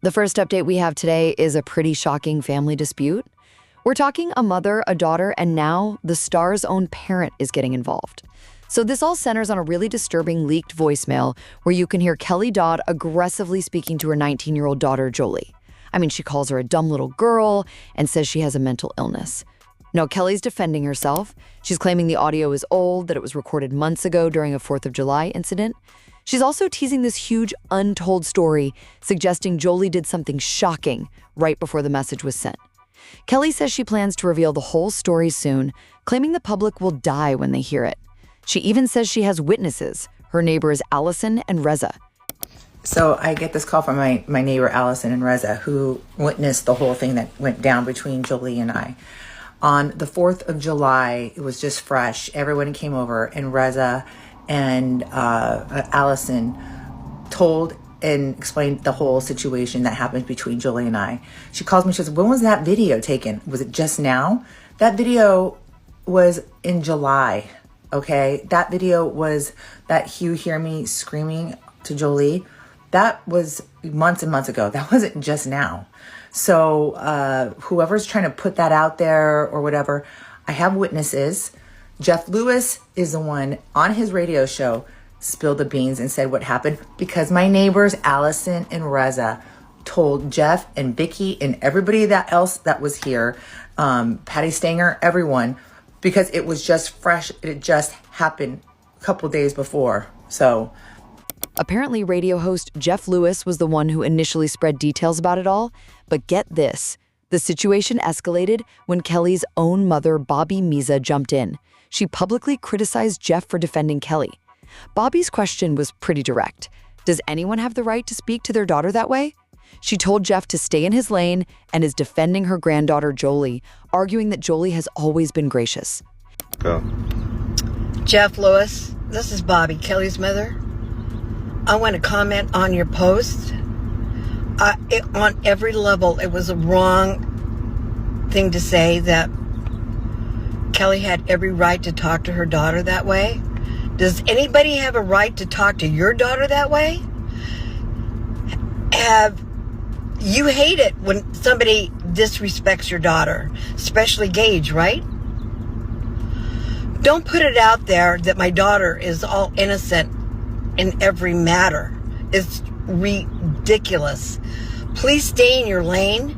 The first update we have today is a pretty shocking family dispute. We're talking a mother, a daughter, and now the star's own parent is getting involved. So this all centers on a really disturbing leaked voicemail where you can hear Kelly Dodd aggressively speaking to her 19-year-old daughter, Jolie. I mean, she calls her a dumb little girl and says she has a mental illness. No, Kelly's defending herself. She's claiming the audio is old, that it was recorded months ago during a 4th of July incident. She's also teasing this huge untold story, suggesting Jolie did something shocking right before the message was sent. Kelly says she plans to reveal the whole story soon, claiming the public will die when they hear it. She even says she has witnesses, her neighbors Allison and Reza. So I get this call from my neighbor Allison and Reza, who witnessed the whole thing that went down between Jolie and I. On the 4th of July, it was just fresh. Everyone came over, and Reza and Allison told and explained the whole situation that happened between Jolie and I. She calls me, she says, when was that video taken? Was it just now? That video was in July, okay? That video was that you hear me screaming to Jolie. That was months and months ago. That wasn't just now. So whoever's trying to put that out there or whatever, I have witnesses. Jeff Lewis is the one on his radio show spilled the beans and said what happened because my neighbors, Allison and Reza, told Jeff and Vicky and everybody that else that was here, Patty Stanger, everyone, because it was just fresh. It just happened a couple days before. So apparently radio host Jeff Lewis was the one who initially spread details about it all. But get this, the situation escalated when Kelly's own mother, Bobby Miza, jumped in. She publicly criticized Jeff for defending Kelly. Bobby's question was pretty direct. Does anyone have the right to speak to their daughter that way? She told Jeff to stay in his lane and is defending her granddaughter, Jolie, arguing that Jolie has always been gracious. Go. Jeff Lewis, this is Bobby, Kelly's mother. I want to comment on your post. On every level, it was a wrong thing to say that Kelly had every right to talk to her daughter that way. Does anybody have a right to talk to your daughter that way? You hate it when somebody disrespects your daughter, especially Gage, right? Don't put it out there that my daughter is all innocent in every matter. It's ridiculous. Please stay in your lane.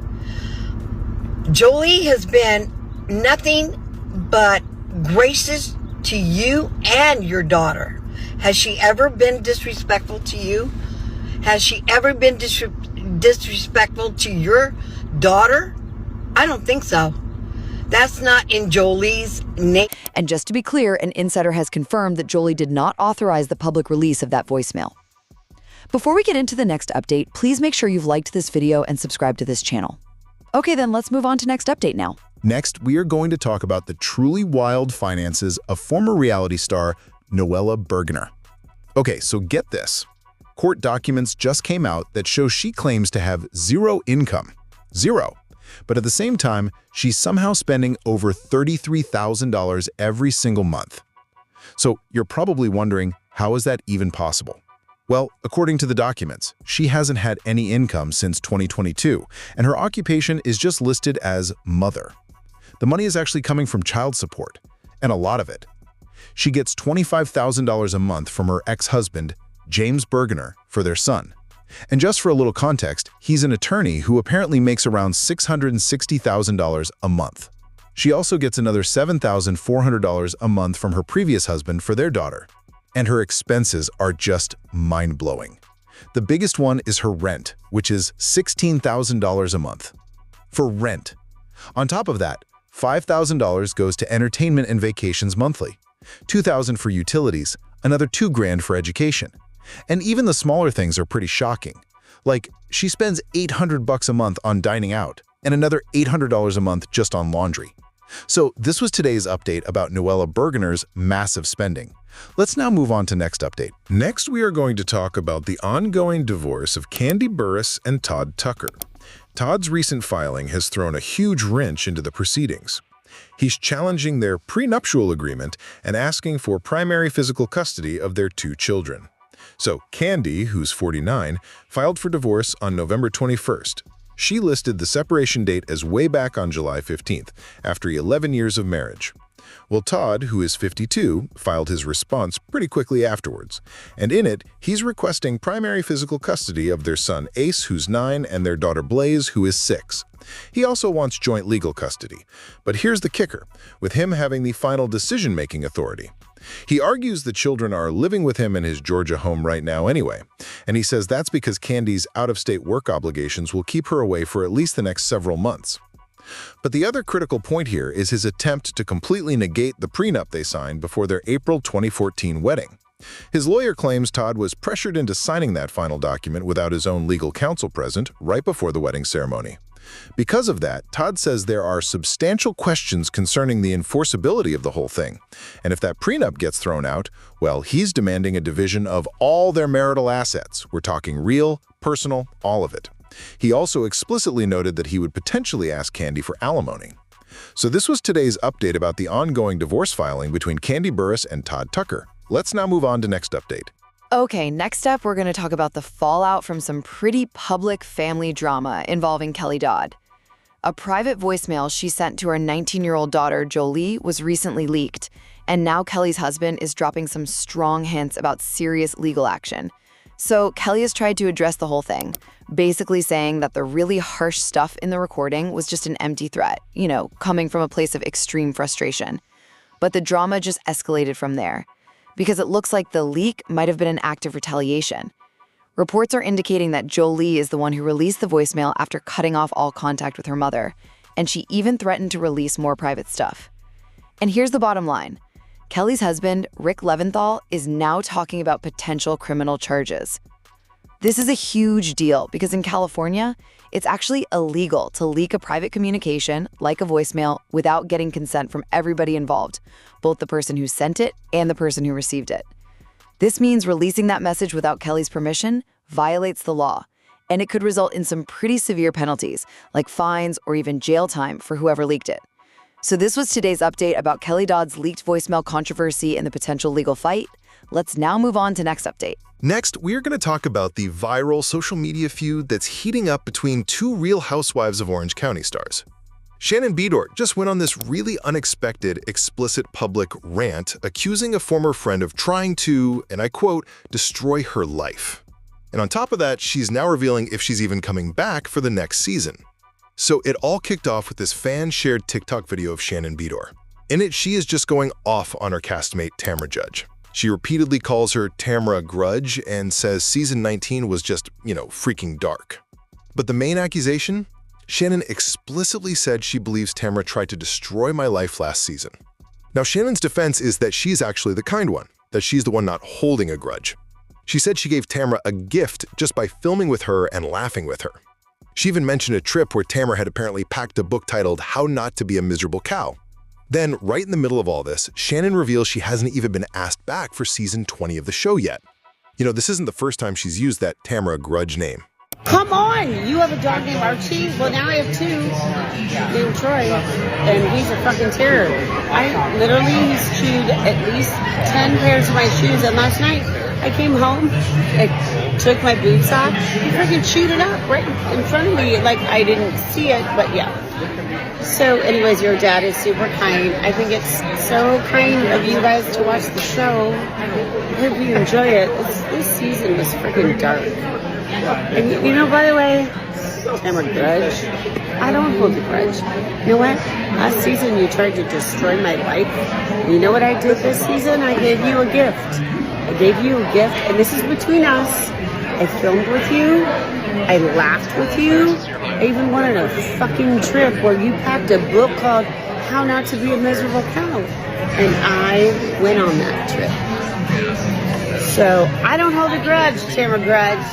Jolie has been nothing but gracious to you and your daughter. Has she ever been disrespectful to you? Has she ever been disrespectful to your daughter? I don't think so. That's not in Jolie's name. And just to be clear, an insider has confirmed that Jolie did not authorize the public release of that voicemail. Before we get into the next update, please make sure you've liked this video and subscribed to this channel. Okay, then let's move on to next update now. Next, we are going to talk about the truly wild finances of former reality star Noella Bergener. Okay, so get this. Court documents just came out that show she claims to have zero income. Zero. But at the same time, she's somehow spending over $33,000 every single month. So you're probably wondering, how is that even possible? Well, according to the documents, she hasn't had any income since 2022, and her occupation is just listed as mother. The money is actually coming from child support, and a lot of it. She gets $25,000 a month from her ex-husband, James Bergener, for their son. And just for a little context, he's an attorney who apparently makes around $660,000 a month. She also gets another $7,400 a month from her previous husband for their daughter. And her expenses are just mind-blowing. The biggest one is her rent, which is $16,000 a month. For rent. On top of that, $5,000 goes to entertainment and vacations monthly, $2,000 for utilities, another $2,000 for education. And even the smaller things are pretty shocking. Like, she spends $800 a month on dining out, and another $800 a month just on laundry. So this was today's update about Noella Bergener's massive spending. Let's now move on to next update. Next, we are going to talk about the ongoing divorce of Kandi Burruss and Todd Tucker. Todd's recent filing has thrown a huge wrench into the proceedings. He's challenging their prenuptial agreement and asking for primary physical custody of their two children. So Kandi, who's 49, filed for divorce on November 21st. She listed the separation date as way back on July 15th, after 11 years of marriage. Well, Todd, who is 52, filed his response pretty quickly afterwards. And in it, he's requesting primary physical custody of their son Ace, who's 9, and their daughter Blaze, who is 6. He also wants joint legal custody. But here's the kicker, with him having the final decision-making authority. He argues the children are living with him in his Georgia home right now anyway, and he says that's because Kandi's out-of-state work obligations will keep her away for at least the next several months. But the other critical point here is his attempt to completely negate the prenup they signed before their April 2014 wedding. His lawyer claims Todd was pressured into signing that final document without his own legal counsel present right before the wedding ceremony. Because of that, Todd says there are substantial questions concerning the enforceability of the whole thing. And if that prenup gets thrown out, well, he's demanding a division of all their marital assets. We're talking real, personal, all of it. He also explicitly noted that he would potentially ask Kandi for alimony. So this was today's update about the ongoing divorce filing between Kandi Burruss and Todd Tucker. Let's now move on to next update. Okay, next up, we're going to talk about the fallout from some pretty public family drama involving Kelly Dodd. A private voicemail she sent to her 19-year-old daughter, Jolie, was recently leaked, and now Kelly's husband is dropping some strong hints about serious legal action. So Kelly has tried to address the whole thing, basically saying that the really harsh stuff in the recording was just an empty threat, coming from a place of extreme frustration. But the drama just escalated from there, because it looks like the leak might have been an act of retaliation. Reports are indicating that Jolie is the one who released the voicemail after cutting off all contact with her mother, and she even threatened to release more private stuff. And here's the bottom line. Kelly's husband, Rick Leventhal, is now talking about potential criminal charges. This is a huge deal because in California, it's actually illegal to leak a private communication, like a voicemail, without getting consent from everybody involved, both the person who sent it and the person who received it. This means releasing that message without Kelly's permission violates the law, and it could result in some pretty severe penalties, like fines or even jail time for whoever leaked it. So this was today's update about Kelly Dodd's leaked voicemail controversy and the potential legal fight. Let's now move on to next update. Next, we're going to talk about the viral social media feud that's heating up between two Real Housewives of Orange County stars. Shannon Beador just went on this really unexpected, explicit public rant accusing a former friend of trying to, and I quote, destroy her life. And on top of that, she's now revealing if she's even coming back for the next season. So it all kicked off with this fan-shared TikTok video of Shannon Beador. In it, she is just going off on her castmate Tamra Judge. She repeatedly calls her Tamra Grudge and says season 19 was just, freaking dark. But the main accusation? Shannon explicitly said she believes Tamra tried to destroy my life last season. Now, Shannon's defense is that she's actually the kind one, that she's the one not holding a grudge. She said she gave Tamra a gift just by filming with her and laughing with her. She even mentioned a trip where Tamra had apparently packed a book titled How Not to Be a Miserable Cow. Then, right in the middle of all this, Shannon reveals she hasn't even been asked back for season 20 of the show yet. This isn't the first time she's used that Tamra Grudge name. Come on, you have a dog named Archie? Well, now I have two named Troy, and he's a fucking terror. He's chewed at least 10 pairs of my shoes, and last night I came home, I took my boots off, he freaking chewed it up right in front of me, like I didn't see it, but yeah. So anyways, your dad is super kind. I think it's so kind of you guys to watch the show. I hope you enjoy it. This season was freaking dark. And by the way, Tamra Grudge, I don't hold a grudge. You know what? Last season you tried to destroy my life. And you know what I did this season? I gave you a gift. And this is between us. I filmed with you. I laughed with you. I even went on a fucking trip where you packed a book called How Not to Be a Miserable Cow. And I went on that trip. So I don't hold a grudge, Tamra Grudge.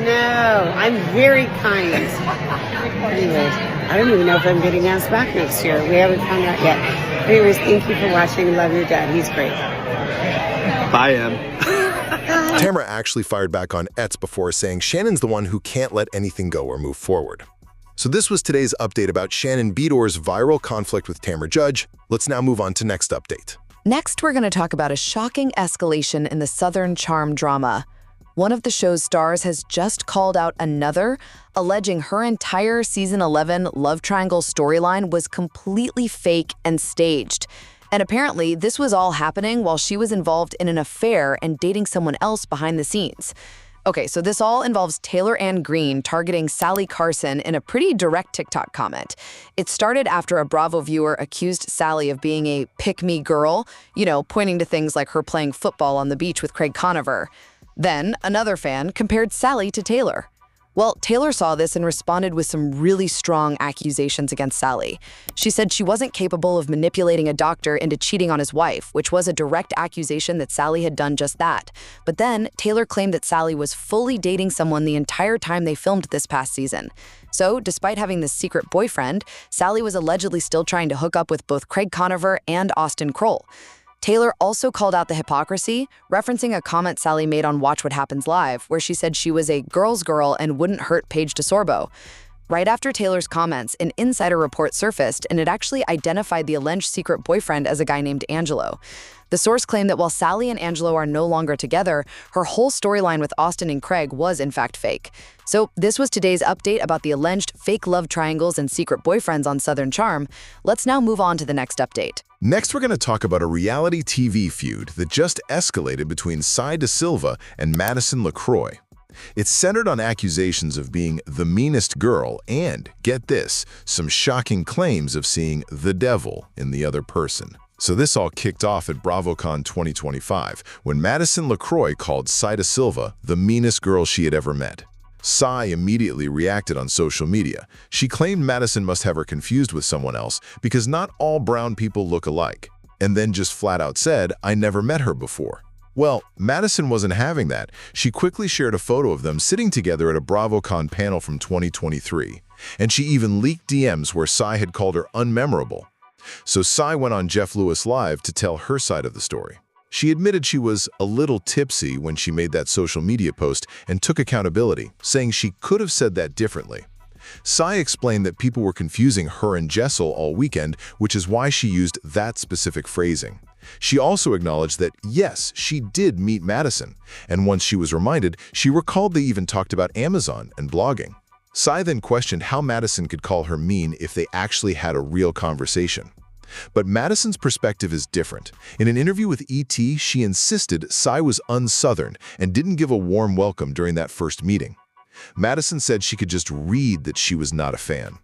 No, I'm very kind. Anyways, I don't even know if I'm getting asked back next year. We haven't found out yet. Anyways, thank you for watching. Love your dad. He's great. Bye, Em. Tamra actually fired back on Ets before saying Shannon's the one who can't let anything go or move forward. So this was today's update about Shannon Beador's viral conflict with Tamra Judge. Let's now move on to next update. Next, we're going to talk about a shocking escalation in the Southern Charm drama. one of the show's stars has just called out another, alleging her entire season 11 love triangle storyline was completely fake and staged. And apparently, this was all happening while she was involved in an affair and dating someone else behind the scenes. Okay, so this all involves Taylor Ann Green targeting Salley Carson in a pretty direct TikTok comment. It started after a Bravo viewer accused Salley of being a pick-me girl, pointing to things like her playing football on the beach with Craig Conover. Then, another fan compared Salley to Taylor. Well, Taylor saw this and responded with some really strong accusations against Salley. She said she wasn't capable of manipulating a doctor into cheating on his wife, which was a direct accusation that Salley had done just that. But then, Taylor claimed that Salley was fully dating someone the entire time they filmed this past season. So, despite having this secret boyfriend, Salley was allegedly still trying to hook up with both Craig Conover and Austin Kroll. Taylor also called out the hypocrisy, referencing a comment Salley made on Watch What Happens Live, where she said she was a girl's girl and wouldn't hurt Paige DeSorbo. Right after Taylor's comments, an insider report surfaced, and it actually identified the alleged secret boyfriend as a guy named Angelo. The source claimed that while Salley and Angelo are no longer together, her whole storyline with Austin and Craig was in fact fake. So this was today's update about the alleged fake love triangles and secret boyfriends on Southern Charm. Let's now move on to the next update. Next, we're going to talk about a reality TV feud that just escalated between Silva and Madison LeCroy. It's centered on accusations of being the meanest girl and, get this, some shocking claims of seeing the devil in the other person. So this all kicked off at BravoCon 2025 when Madison LeCroy called Silva the meanest girl she had ever met. Immediately reacted on social media. She claimed Madison must have her confused with someone else because not all brown people look alike, and then just flat out said, "I never met her before." Well, Madison wasn't having that. She quickly shared a photo of them sitting together at a BravoCon panel from 2023, and she even leaked DMs where had called her unmemorable. So went on Jeff Lewis Live to tell her side of the story. She admitted she was a little tipsy when she made that social media post and took accountability, saying she could have said that differently. Explained that people were confusing her and Jessel all weekend, which is why she used that specific phrasing. She also acknowledged that, yes, she did meet Madison, and once she was reminded, she recalled they even talked about Amazon and blogging. Then questioned how Madison could call her mean if they actually had a real conversation. But Madison's perspective is different. In an interview with ET, she insisted was un-Southern and didn't give a warm welcome during that first meeting. Madison said she could just read that she was not a fan.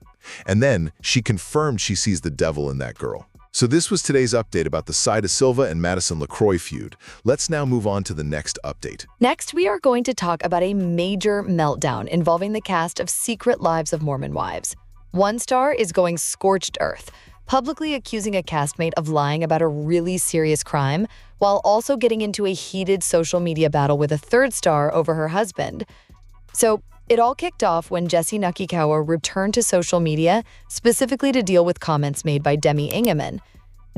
And then she confirmed she sees the devil in that girl. So this was today's update about the Silva and Madison LeCroy feud. Let's now move on to the next update. Next, we are going to talk about a major meltdown involving the cast of Secret Lives of Mormon Wives. One star is going scorched earth, publicly accusing a castmate of lying about a really serious crime, while also getting into a heated social media battle with a third star over her husband. So it all kicked off when Ngatikaura returned to social media, specifically to deal with comments made by Demi Ingeman.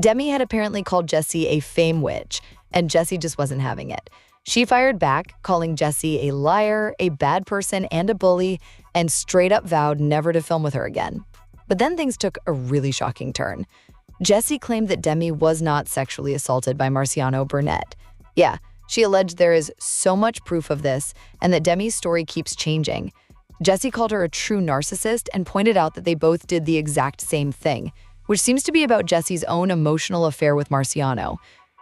Demi had apparently called Jessi a fame witch, and Jessi just wasn't having it. She fired back, calling Jessi a liar, a bad person, and a bully, and straight up vowed never to film with her again. But then things took a really shocking turn. Jessi claimed that Demi was not sexually assaulted by Marciano Burnett. Yeah, she alleged there is so much proof of this and that Demi's story keeps changing. Jessi called her a true narcissist and pointed out that they both did the exact same thing, which seems to be about Jessi's own emotional affair with Marciano.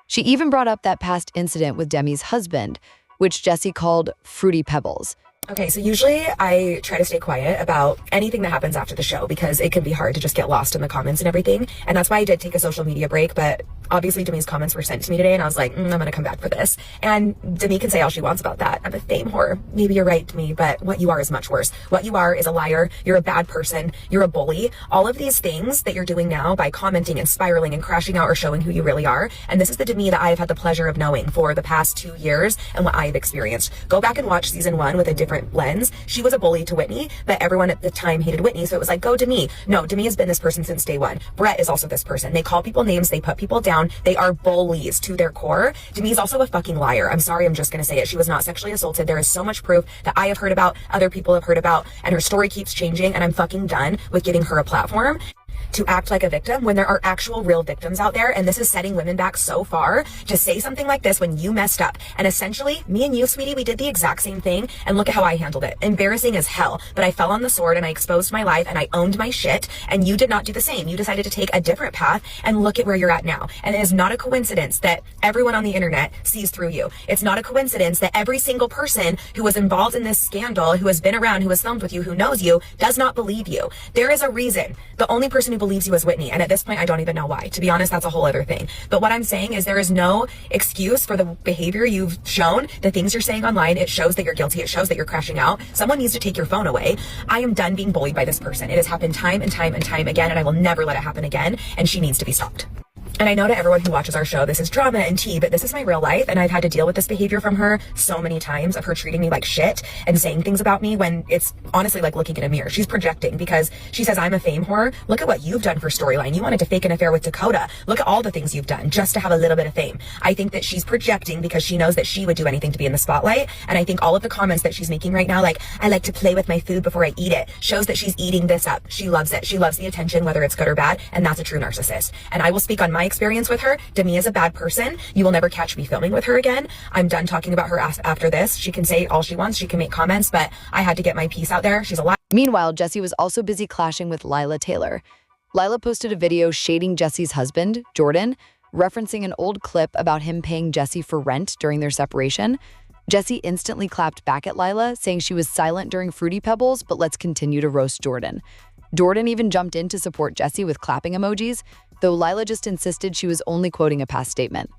She even brought up that past incident with Demi's husband, which Jessi called Fruity Pebbles. Okay, so usually I try to stay quiet about anything that happens after the show because it can be hard to just get lost in the comments and everything. And that's why I did take a social media break, but obviously Demi's comments were sent to me today and I was like, I'm gonna come back for this. And Demi can say all she wants about that. I'm a fame whore. Maybe you're right, Demi, but what you are is much worse. What you are is a liar. You're a bad person. You're a bully. All of these things that you're doing now by commenting and spiraling and crashing out are showing who you really are. And this is the Demi that I've had the pleasure of knowing for the past 2 years and what I've experienced. Go back and watch season 1 with a different lens. She was a bully to Whitney, but everyone at the time hated Whitney, so it was like, go Demi. No, Demi has been this person since day 1. Brett is also this person. They call people names, they put people down, they are bullies to their core. Demi is also a fucking liar. I'm sorry, I'm just gonna say it. She was not sexually assaulted. There is so much proof that I have heard about, other people have heard about, and her story keeps changing, and I'm fucking done with giving her a platform. to act like a victim when there are actual real victims out there. And this is setting women back so far to say something like this when you messed up. And essentially, me and you, sweetie, we did the exact same thing. And look at how I handled it. Embarrassing as hell. But I fell on the sword and I exposed my life and I owned my shit. And you did not do the same. You decided to take a different path and look at where you're at now. And it is not a coincidence that everyone on the internet sees through you. It's not a coincidence that every single person who was involved in this scandal, who has been around, who has filmed with you, who knows you, does not believe you. There is a reason. The only person who believes you is Whitney. And at this point, I don't even know why. To be honest, that's a whole other thing. But what I'm saying is there is no excuse for the behavior you've shown, the things you're saying online. It shows that you're guilty. It shows that you're crashing out. Someone needs to take your phone away. I am done being bullied by this person. It has happened time and time and time again, and I will never let it happen again. And she needs to be stopped. And I know to everyone who watches our show, this is drama and tea, but this is my real life. And I've had to deal with this behavior from her so many times, of her treating me like shit and saying things about me when it's honestly like looking in a mirror. She's projecting because she says I'm a fame whore. Look at what you've done for storyline. You wanted to fake an affair with Dakota. Look at all the things you've done just to have a little bit of fame. I think that she's projecting because she knows that she would do anything to be in the spotlight. And I think all of the comments that she's making right now, like, I like to play with my food before I eat it, shows that she's eating this up. She loves it. She loves the attention, whether it's good or bad. And that's a true narcissist. And I will speak on my experience with her. Demi is a bad person. You will never catch me filming with her again. I'm done talking about her after this. She can say all she wants. She can make comments, but I had to get my piece out there. She's a liar. Meanwhile, Jessi was also busy clashing with Lila Taylor. Lila posted a video shading Jessi's husband, Jordan, referencing an old clip about him paying Jessi for rent during their separation. Jessi instantly clapped back at Lila, saying she was silent during Fruity Pebbles, but let's continue to roast Jordan. Jordan even jumped in to support Jessi with clapping emojis, though Lila just insisted she was only quoting a past statement.